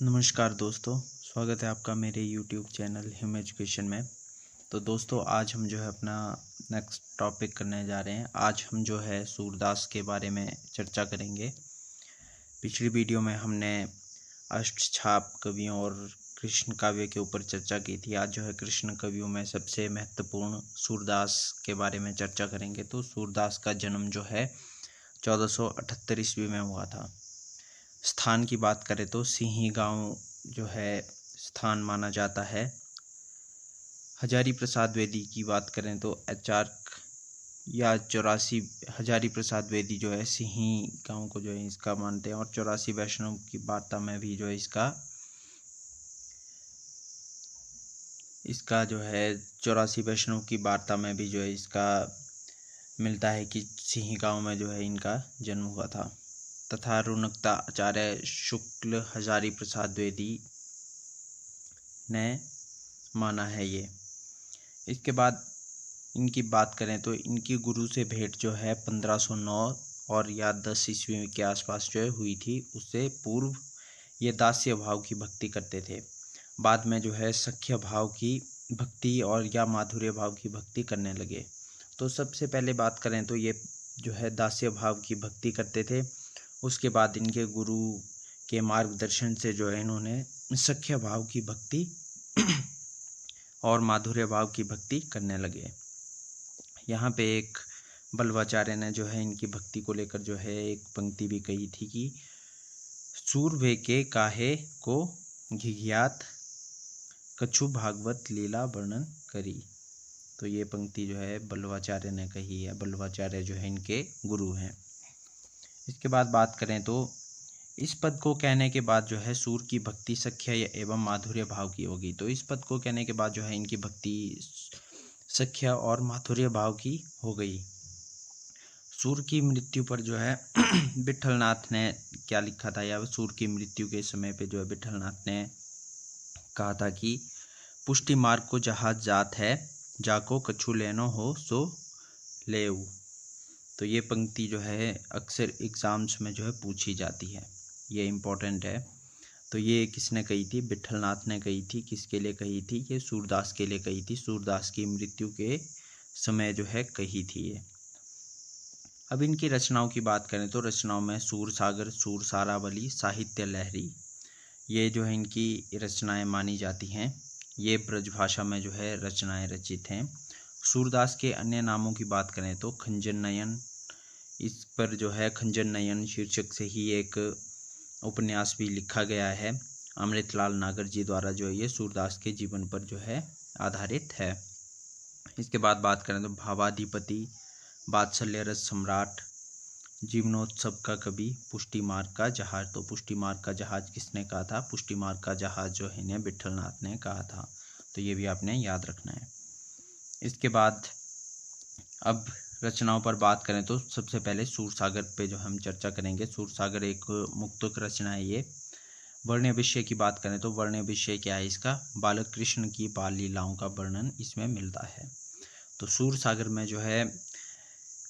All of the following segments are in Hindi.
नमस्कार दोस्तों, स्वागत है आपका मेरे YouTube चैनल हिम एजुकेशन में। तो दोस्तों, आज हम जो है अपना नेक्स्ट टॉपिक करने जा रहे हैं। आज हम जो है सूरदास के बारे में चर्चा करेंगे। पिछली वीडियो में हमने अष्टछाप कवियों और कृष्ण काव्य के ऊपर चर्चा की थी। आज जो है कृष्ण कवियों में सबसे महत्वपूर्ण सूरदास के बारे में चर्चा करेंगे। तो सूरदास का जन्म जो है 1478 ईस्वी में हुआ था। स्थान की बात करें तो सिंही गांव जो है स्थान माना जाता है। हजारी प्रसाद वेदी की बात करें तो एचार्क या 84 हजारी प्रसाद वेदी जो है सिंही गांव को जो है इसका मानते हैं, और 84 वैष्णव की वार्ता में भी जो है इसका जो है 84 वैष्णव की वार्ता में भी जो है इसका मिलता है कि सिंही गांव में जो है इनका जन्म हुआ था। तथा रुनकता आचार्य शुक्ल हजारी प्रसाद द्विवेदी ने माना है ये। इसके बाद इनकी बात करें तो इनकी गुरु से भेंट जो है 1509 और या 10 ईस्वी के आसपास जो है हुई थी। उससे पूर्व ये दास्य भाव की भक्ति करते थे। बाद में जो है सख्य भाव की भक्ति और या माधुर्य भाव की भक्ति करने लगे। तो सबसे पहले बात करें तो ये जो है दास्य भाव की भक्ति करते थे। उसके बाद इनके गुरु के मार्गदर्शन से जो है इन्होंने सख्य भाव की भक्ति और माधुर्य भाव की भक्ति करने लगे। यहाँ पे एक बल्लवाचार्य ने जो है इनकी भक्ति को लेकर जो है एक पंक्ति भी कही थी कि सूरभे के काहे को घिघियात कछु भागवत लीला वर्णन करी। तो ये पंक्ति जो है बल्लवाचार्य ने कही है। बल्लवाचार्य जो है इनके गुरु हैं। इसके बाद बात करें तो इस पद को कहने के बाद जो है सूर की भक्ति सख्य एवं माधुर्य भाव की होगी। तो इस पद को कहने के बाद जो है इनकी भक्ति सख्य और माधुर्य भाव की हो गई। सूर की मृत्यु पर जो है विठलनाथ ने क्या लिखा था, या सूर की मृत्यु के समय पे जो है विठलनाथ ने कहा था कि पुष्टि मार्ग को जहाज जात है, जाको कछु लेनो हो सो लेऊ। तो ये पंक्ति जो है अक्सर एग्जाम्स में जो है पूछी जाती है, ये इम्पोर्टेंट है। तो ये किसने कही थी? विठलनाथ ने कही थी। किसके लिए कही थी? ये सूरदास के लिए कही थी। सूरदास की मृत्यु के समय जो है कही थी ये। अब इनकी रचनाओं की बात करें तो रचनाओं में सूरसागर, सूरसारावली, साहित्य लहरी, ये जो है इनकी रचनाएं मानी जाती हैं। ये ब्रज भाषा में जो है रचनाएं रचित हैं। सूरदास के अन्य नामों की बात करें तो खंजन नयन, इस पर जो है खंजन नयन शीर्षक से ही एक उपन्यास भी लिखा गया है अमृतलाल नागर जी द्वारा, जो है ये सूरदास के जीवन पर जो है आधारित है। इसके बाद बात करें तो भावाधिपति, वात्सल्य रस सम्राट, जीवनोत्सव का कवि, पुष्टि मार्ग का जहाज। तो पुष्टि मार्ग का जहाज किसने कहा था? पुष्टि मार्ग का जहाज जो है इन्हें विठलनाथ ने कहा था। तो ये भी आपने याद रखना है। इसके बाद अब रचनाओं पर बात करें तो सबसे पहले सूरसागर पे जो हम चर्चा करेंगे। सूरसागर एक मुक्तक रचना है ये। वर्ण्य विषय की बात करें तो वर्ण्य विषय क्या है इसका? बालक कृष्ण की बाल लीलाओं का वर्णन इसमें मिलता है। तो सूरसागर में जो है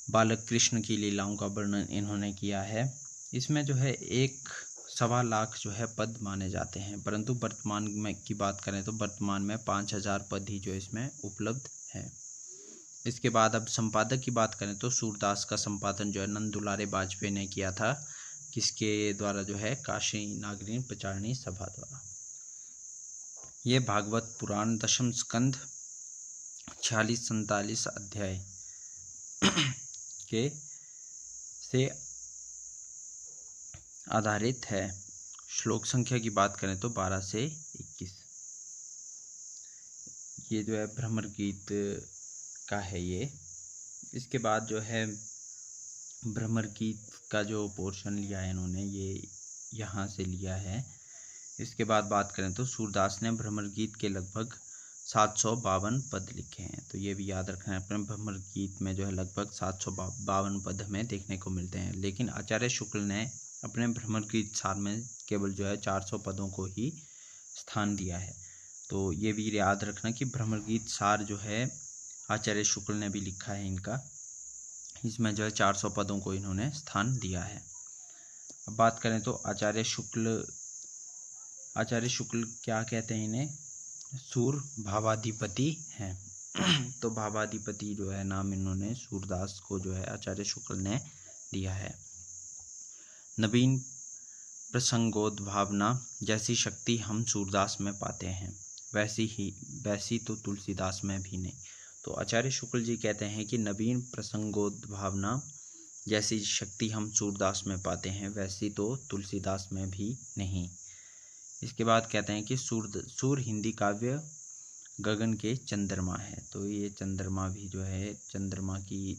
बालक कृष्ण की लीलाओं का वर्णन इन्होंने किया है। इसमें जो है 1.25 लाख जो है पद माने जाते हैं, परंतु वर्तमान में की बात करें तो वर्तमान में 5000 पद ही जो इसमें उपलब्ध है। इसके बाद अब संपादक की बात करें तो सूरदास का संपादन जो है नंद दुलारे वाजपेयी ने किया था। किसके द्वारा? जो है काशी नागरी प्रचारणी सभा द्वारा। ये भागवत पुराण 10म स्कंध 46-47 अध्याय के से आधारित है। श्लोक संख्या की बात करें तो 12 से 21। ये जो है भ्रमर गीत का है ये। इसके बाद जो है भ्रमर गीत का जो पोर्शन लिया है इन्होंने, ये यहाँ से लिया है। इसके बाद बात करें तो सूरदास ने भ्रमर गीत के लगभग 752 पद लिखे हैं। तो ये भी याद रखना है। अपने भ्रमर गीत में जो है लगभग 752 पद हमें देखने को मिलते हैं, लेकिन आचार्य शुक्ल ने अपने भ्रमर गीत सार में केवल जो है 400 पदों को ही स्थान दिया है। तो ये भी याद रखना कि भ्रमर गीत सार जो है आचार्य शुक्ल ने भी लिखा है इनका। इसमें जो है 400 पदों को इन्होंने स्थान दिया है। अब बात करें तो आचार्य शुक्ल आचार्य शुक्ल क्या कहते हैं इन्हें? सूर भावाधिपति हैं। तो भावाधिपति जो है नाम इन्होंने सूरदास को जो है आचार्य शुक्ल ने दिया है। नवीन प्रसंगोद्भावना जैसी शक्ति हम सूरदास में पाते हैं, वैसी तो तुलसीदास में भी नहीं। तो आचार्य शुक्ल जी कहते हैं कि नवीन प्रसंगोद्भावना जैसी शक्ति हम सूरदास में पाते हैं, वैसी तो तुलसीदास में भी नहीं। इसके बाद कहते हैं कि सूर हिंदी काव्य गगन के चंद्रमा है। तो ये चंद्रमा भी जो है, चंद्रमा की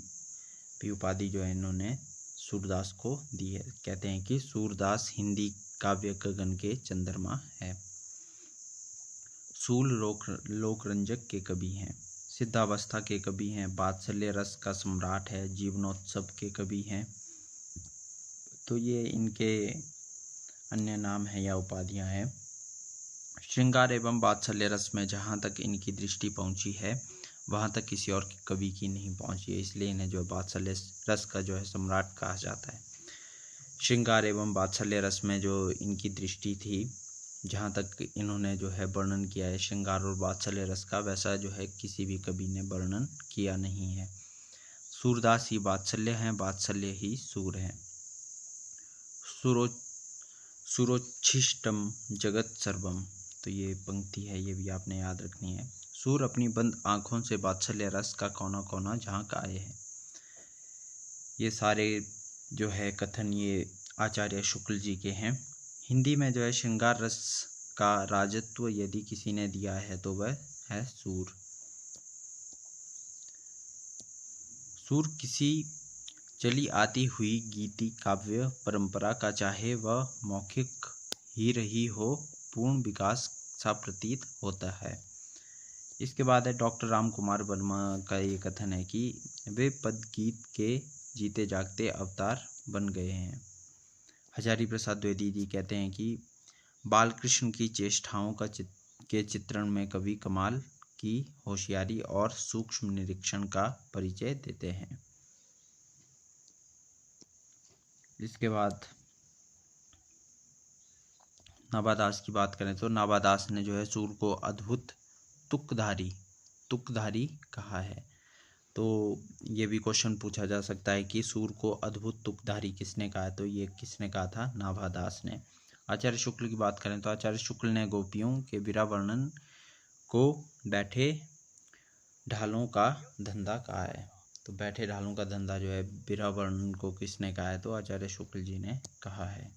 भी उपाधि जो है इन्होंने सूरदास को दी है। कहते हैं कि सूरदास हिंदी काव्य गगन के चंद्रमा है। सूल लोकरंजक के कवि हैं, सिद्धावस्था के कवि हैं, वात्सल्य रस का सम्राट है, जीवनोत्सव के कवि हैं। तो ये इनके अन्य नाम है या उपाधियां हैं। श्रृंगार एवं वात्सल्य रस में जहाँ तक इनकी दृष्टि पहुँची है वहाँ तक किसी और कवि की नहीं पहुँची है, इसलिए इन्हें जो वात्सल्य रस का जो है सम्राट कहा जाता है। श्रृंगार एवं वात्सल्य रस में जो इनकी दृष्टि थी, जहाँ तक इन्होंने जो है वर्णन किया है श्रृंगार और वात्सल्य रस का, वैसा जो है किसी भी कवि ने वर्णन किया नहीं है। सूरदास ही वात्सल्य हैं, वात्सल्य ही सूर हैं। सुरोच्छिष्टम जगत सर्वम, तो ये पंक्ति है, ये भी आपने याद रखनी है। सूर अपनी बंद आँखों से वात्सल्य रस का कोना कोना झांक आए हैं। ये सारे जो है कथन ये आचार्य शुक्ल जी के हैं। हिंदी में जो है श्रृंगार रस का राजत्व यदि किसी ने दिया है तो वह है सूर। सूर किसी चली आती हुई गीति काव्य परंपरा का चाहे वह मौखिक ही रही हो, पूर्ण विकास सा प्रतीत होता है। इसके बाद है डॉक्टर राम कुमार वर्मा का ये कथन है कि वे पद गीत के जीते जागते अवतार बन गए हैं। हजारी प्रसाद द्विवेदी जी कहते हैं कि बालकृष्ण की चेष्टाओं के चित्रण में कवि कमाल की होशियारी और सूक्ष्म निरीक्षण का परिचय देते हैं। इसके बाद नाभादास की बात करें तो नाभादास ने जो है सूर को अद्भुत तुकधारी कहा है। तो ये भी क्वेश्चन पूछा जा सकता है कि सूर को अद्भुत तुकधारी किसने कहा है? तो ये किसने कहा था? नाभादास ने। आचार्य शुक्ल की बात करें तो आचार्य शुक्ल ने गोपियों के विरह वर्णन को बैठे ढालों का धंधा कहा है। तो बैठे ढालों का धंधा जो है विरह वर्णन को किसने कहा है? तो आचार्य शुक्ल जी ने कहा है।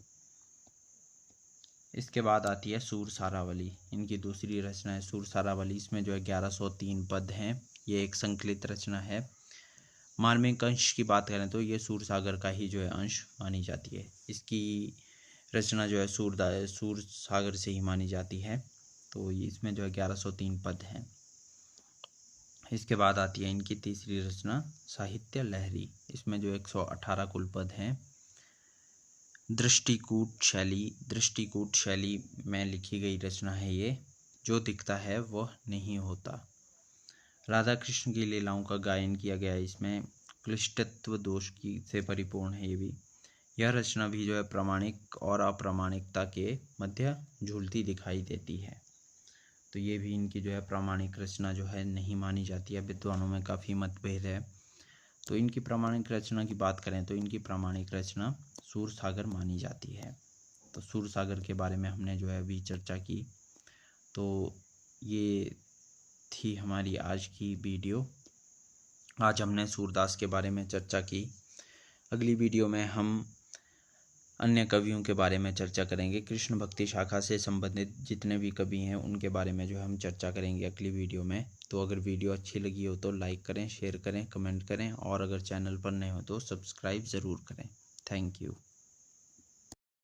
इसके बाद आती है सूर सारावली, इनकी दूसरी रचना है सूर सारावली। इसमें जो है 1103 पद हैं। ये एक संकलित रचना है। मार्मिक अंश की बात करें तो ये सूर सागर का ही जो है अंश मानी जाती है। इसकी रचना जो है सूर सागर से ही मानी जाती है। तो इसमें जो है 1103 पद हैं। इसके बाद आती है इनकी तीसरी रचना साहित्य लहरी। इसमें जो 118 कुल पद हैं। दृष्टिकूट शैली में लिखी गई रचना है ये। जो दिखता है वह नहीं होता। राधा कृष्ण की लीलाओं का गायन किया गया है। इसमें क्लिष्टत्व दोष से परिपूर्ण है ये भी। यह रचना भी जो है प्रामाणिक और अप्रामाणिकता के मध्य झूलती दिखाई देती है। तो ये भी इनकी जो है प्रामाणिक रचना जो है नहीं मानी जाती है। विद्वानों में काफ़ी मतभेद है। तो इनकी प्रामाणिक रचना की बात करें तो इनकी प्रामाणिक रचना सूर सागर मानी जाती है। तो सूर सागर के बारे में हमने जो है अभी चर्चा की। तो ये थी हमारी आज की वीडियो। आज हमने सूरदास के बारे में चर्चा की। अगली वीडियो में हम अन्य कवियों के बारे में चर्चा करेंगे। कृष्ण भक्ति शाखा से संबंधित जितने भी कवि हैं उनके बारे में जो है हम चर्चा करेंगे अगली वीडियो में। तो अगर वीडियो अच्छी लगी हो तो लाइक करें, शेयर करें, कमेंट करें और अगर चैनल पर नए हो तो सब्सक्राइब ज़रूर करें। Thank you.